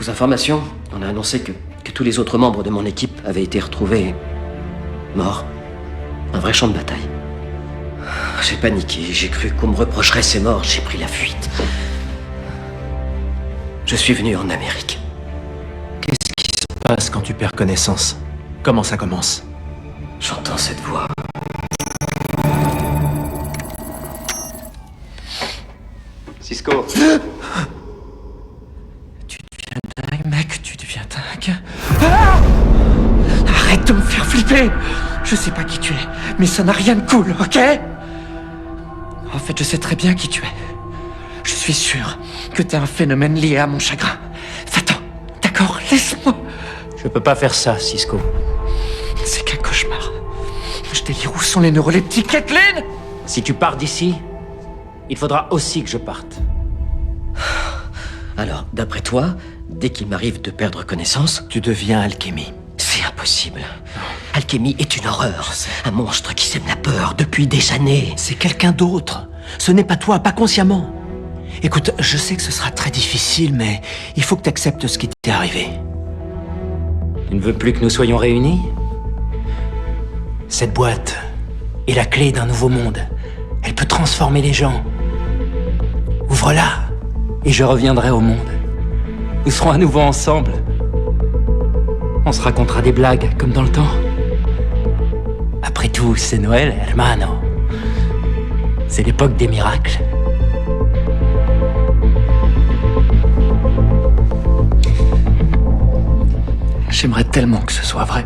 Aux informations, on a annoncé que tous les autres membres de mon équipe avaient été retrouvés morts. Un vrai champ de bataille. J'ai paniqué, j'ai cru qu'on me reprocherait ces morts, j'ai pris la fuite. Je suis venu en Amérique. Qu'est-ce qui se passe quand tu perds connaissance? Comment ça commence? J'entends cette voix. Cisco. Tu deviens dingue, mec, tu deviens dingue. Ah! Arrête de me faire flipper! Je sais pas qui tu es, mais ça n'a rien de cool, ok? En fait, je sais très bien qui tu es. Je suis sûr que t'es un phénomène lié à mon chagrin. Va-t'en, d'accord? Laisse-moi. Je peux pas faire ça, Cisco. C'est qu'un cauchemar. Je délire. Où sont les neuroleptiques, Kathleen? Si tu pars d'ici, il faudra aussi que je parte. Alors, d'après toi, dès qu'il m'arrive de perdre connaissance, Tu deviens alchimie. c'est impossible. Alchimie est une horreur. Un monstre qui sème la peur depuis des années. C'est quelqu'un d'autre. Ce n'est pas toi, pas consciemment. Écoute, je sais que ce sera très difficile, mais il faut que tu acceptes ce qui t'est arrivé. Tu ne veux plus que nous soyons réunis? Cette boîte est la clé d'un nouveau monde. Elle peut transformer les gens. Ouvre-la. Et je reviendrai au monde. Nous serons à nouveau ensemble. On se racontera des blagues, comme dans le temps. Après tout, c'est Noël, hermano. C'est l'époque des miracles. J'aimerais tellement que ce soit vrai.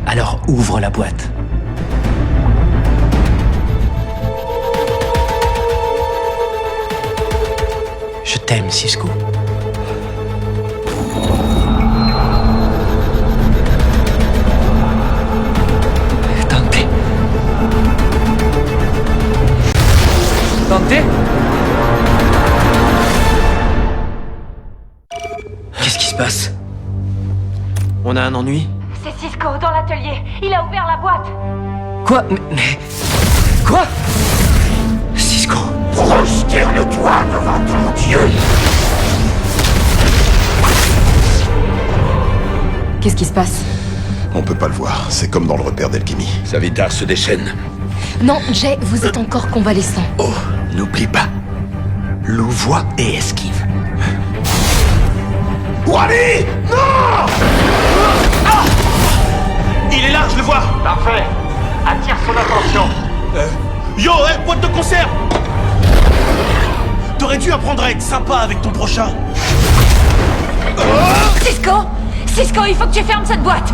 Alors ouvre la boîte. Je t'aime, Cisco. Dante. Dante? Qu'est-ce qui se passe? On a un ennui? C'est Cisco, dans l'atelier. Il a ouvert la boîte. Quoi? Mais... Quoi? Cisco? Prosterne-toi devant ton Dieu! Qu'est-ce qui se passe? On peut pas le voir, c'est comme dans le repère d'alchimie. Savitar se déchaîne. Non, Jay, vous êtes encore convalescent. Oh, n'oublie pas. Louvoie et esquive. Wally! Non! Il est là, je le vois. Parfait. Attire son attention. Yo, boîte de conserve. T'aurais dû apprendre à être sympa avec ton prochain. Cisco! Cisco, il faut que tu fermes cette boîte.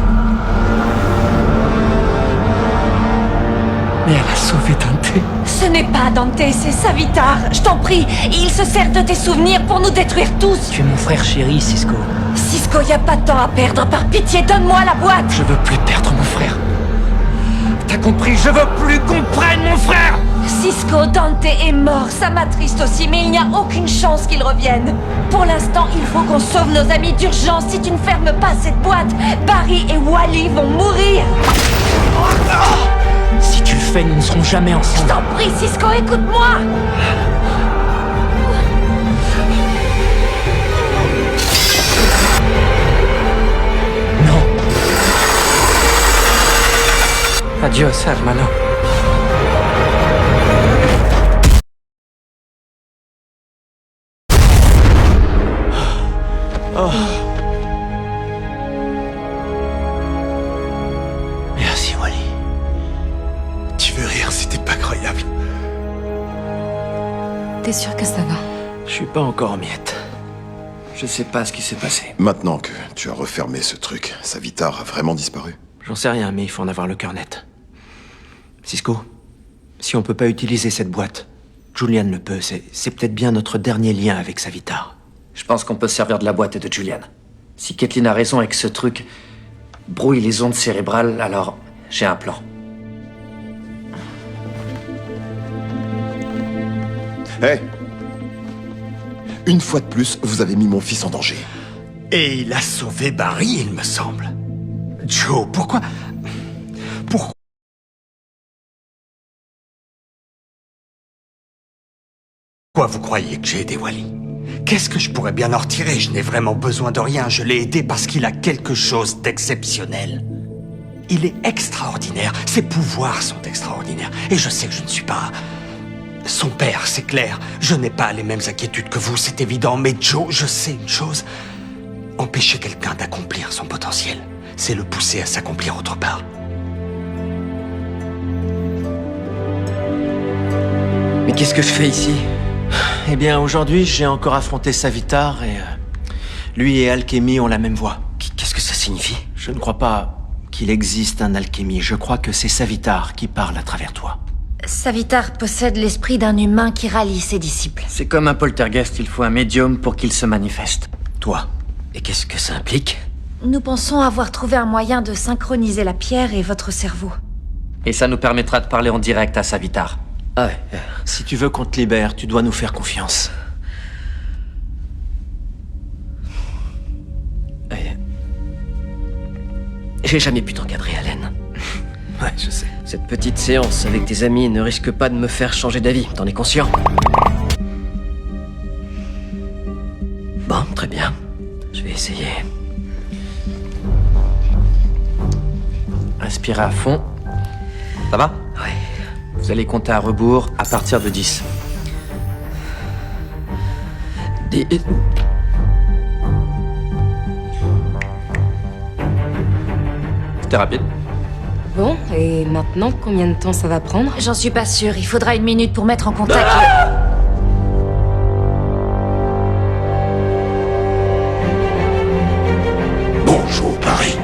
Mais elle a sauvé Dante. Ce n'est pas Dante, c'est Savitar. Je t'en prie, il se sert de tes souvenirs pour nous détruire tous. Tu es mon frère chéri, Cisco. Cisco, y a pas de temps à perdre. Par pitié, donne-moi la boîte. Je veux plus perdre mon frère. T'as compris? Je veux plus qu'on prenne mon frère! Cisco, Dante est mort. Ça m'attriste aussi, mais il n'y a aucune chance qu'il revienne. Pour l'instant, il faut qu'on sauve nos amis d'urgence. Si tu ne fermes pas cette boîte, Barry et Wally vont mourir. Si tu le fais, nous ne serons jamais Je ensemble. t'en prie, Cisco, écoute-moi. Non. Adios, hermano. Oh. Merci, Wally. Tu veux rire, c'était pas croyable. T'es sûr que ça va? Je suis pas encore en miettes. Je sais pas ce qui s'est passé. Maintenant que tu as refermé ce truc, Savitar a vraiment disparu. J'en sais rien, mais il faut en avoir le cœur net. Cisco, si on peut pas utiliser cette boîte, Julian le peut. C'est peut-être bien notre dernier lien avec Savitar. Je pense qu'on peut se servir de la boîte et de Julian. Si Kathleen a raison et que ce truc brouille les ondes cérébrales, alors j'ai un plan. Hé! Une fois de plus, vous avez mis mon fils en danger. Et il a sauvé Barry, il me semble. Joe, pourquoi vous croyez que j'ai aidé Wally? Qu'est-ce que je pourrais bien en retirer? Je n'ai vraiment besoin de rien. Je l'ai aidé parce qu'il a quelque chose d'exceptionnel. Il est extraordinaire. Ses pouvoirs sont extraordinaires. Et je sais que je ne suis pas son père, c'est clair. Je n'ai pas les mêmes inquiétudes que vous, c'est évident. Mais Joe, je sais une chose. Empêcher quelqu'un d'accomplir son potentiel, c'est le pousser à s'accomplir autre part. Mais qu'est-ce que je fais ici? Eh bien, aujourd'hui, j'ai encore affronté Savitar et... lui et Alchemy ont la même voix. Qu'est-ce que ça signifie? Je ne crois pas qu'il existe un Alchemy. Je crois que c'est Savitar qui parle à travers toi. Savitar possède l'esprit d'un humain qui rallie ses disciples. C'est comme un poltergeist, il faut un médium pour qu'il se manifeste. Toi. Et qu'est-ce que ça implique? Nous pensons avoir trouvé un moyen de synchroniser la pierre et votre cerveau. Et ça nous permettra de parler en direct à Savitar. Ah ouais. Si tu veux qu'on te libère, tu dois nous faire confiance. J'ai jamais pu t'encadrer, Allen. Ouais, je sais. Cette petite séance avec tes amis ne risque pas de me faire changer d'avis, t'en es conscient? Bon, très bien. Je vais essayer. Respirez à fond. Ça va? Ouais. Vous allez compter à rebours à partir de 10. C'était rapide. Bon, et maintenant, combien de temps ça va prendre? J'en suis pas sûre, il faudra 1 minute pour mettre en contact. Bonjour, Paris.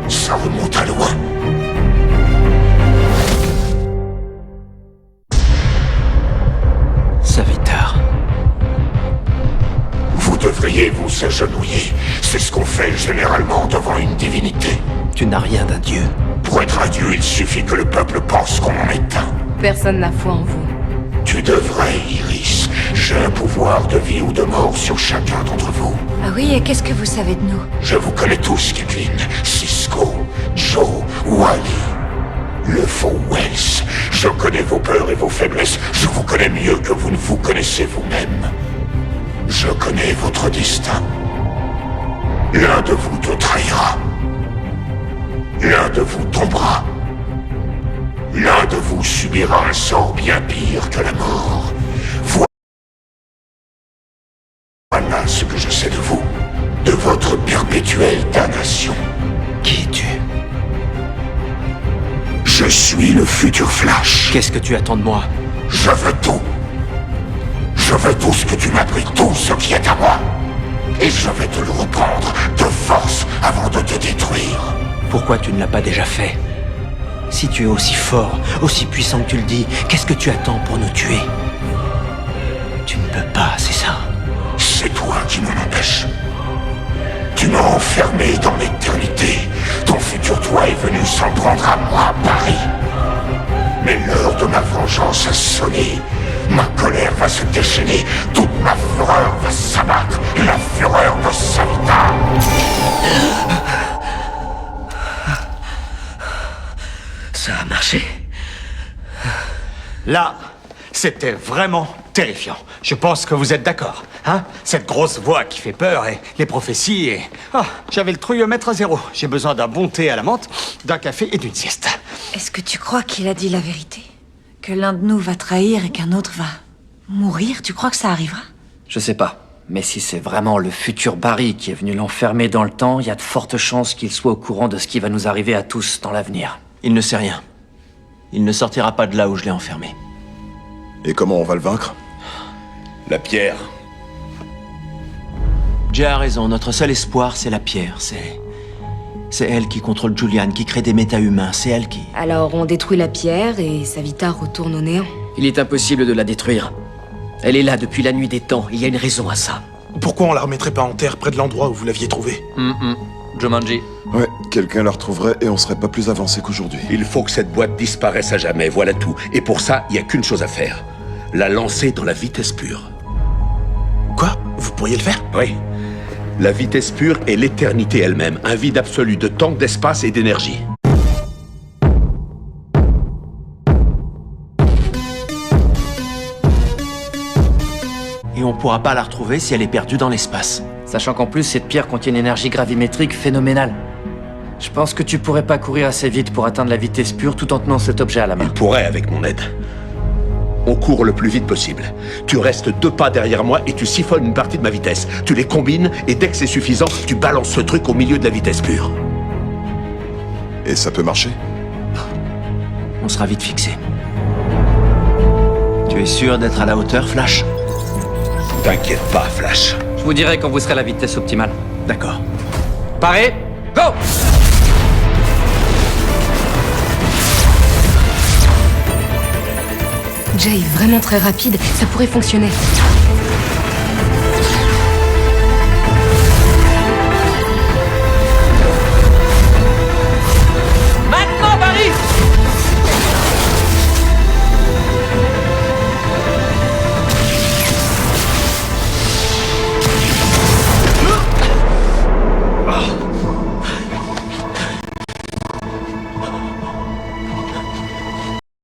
Ça remonte à loin. Savitar. Vous devriez vous agenouiller. C'est ce qu'on fait généralement devant une divinité. Tu n'as rien d'un dieu. Pour être un dieu, il suffit que le peuple pense qu'on en est un. Personne n'a foi en vous. Tu devrais, Iris. J'ai un pouvoir de vie ou de mort sur chacun d'entre vous. Ah oui, et qu'est-ce que vous savez de nous? Je vous connais tous, Kathleen. Cisco, Joe, Wally. Le faux Wells. Je connais vos peurs et vos faiblesses. Je vous connais mieux que vous ne vous connaissez vous-même. Je connais votre destin. L'un de vous te trahira. L'un de vous tombera. L'un de vous subira un sort bien pire que la mort. Voilà ce que je sais de vous. De votre perpétuelle damnation. Qui es-tu? Je suis le futur Flash. Qu'est-ce que tu attends de moi? Je veux tout. Je veux tout ce que tu m'as pris, tout ce qui est à moi. Et je vais te le reprendre de force avant de te détruire. Pourquoi tu ne l'as pas déjà fait? Si tu es aussi fort, aussi puissant que tu le dis, qu'est-ce que tu attends pour nous tuer? Tu ne peux pas, c'est ça? C'est toi qui m'en empêches. Tu m'as enfermé dans l'éternité. Ton futur toi est venu s'en prendre à moi, Paris. Mais l'heure de ma vengeance a sonné. Ma colère va se déchaîner. Toute ma fureur va s'abattre. La fureur de Savitar. Ça a marché. Là, c'était vraiment terrifiant. Je pense que vous êtes d'accord, hein? Cette grosse voix qui fait peur et les prophéties et... Ah, j'avais le trouillomètre à 0. J'ai besoin d'un bon thé à la menthe, d'un café et d'une sieste. Est-ce que tu crois qu'il a dit la vérité? Que l'un de nous va trahir et qu'un autre va mourir? Tu crois que ça arrivera? Je sais pas. Mais si c'est vraiment le futur Barry qui est venu l'enfermer dans le temps, il y a de fortes chances qu'il soit au courant de ce qui va nous arriver à tous dans l'avenir. Il ne sait rien. Il ne sortira pas de là où je l'ai enfermé. Et comment on va le vaincre? La pierre. Jay a raison, notre seul espoir, c'est la pierre. C'est elle qui contrôle Julian, qui crée des méta-humains. C'est elle qui... Alors on détruit la pierre et Savitar retourne au néant. Il est impossible de la détruire. Elle est là depuis la nuit des temps. Il y a une raison à ça. Pourquoi on la remettrait pas en terre près de l'endroit où vous l'aviez trouvée? Jumanji. Ouais, quelqu'un la retrouverait et on serait pas plus avancé qu'aujourd'hui. Il faut que cette boîte disparaisse à jamais, voilà tout. Et pour ça, il n'y a qu'une chose à faire. La lancer dans la vitesse pure. Quoi? Vous pourriez le faire? Oui. La vitesse pure est l'éternité elle-même, un vide absolu de temps, d'espace et d'énergie. Et on pourra pas la retrouver si elle est perdue dans l'espace. Sachant qu'en plus, cette pierre contient une énergie gravimétrique phénoménale. Je pense que tu pourrais pas courir assez vite pour atteindre la vitesse pure tout en tenant cet objet à la main. Il pourrait avec mon aide. On court le plus vite possible. Tu restes 2 pas derrière moi et tu siphonnes une partie de ma vitesse. Tu les combines et dès que c'est suffisant, tu balances ce truc au milieu de la vitesse pure. Et ça peut marcher? On sera vite fixé. Tu es sûr d'être à la hauteur, Flash? T'inquiète pas, Flash. Je vous dirai quand vous serez à la vitesse optimale. D'accord. Paré, go! Jay est vraiment très rapide, ça pourrait fonctionner.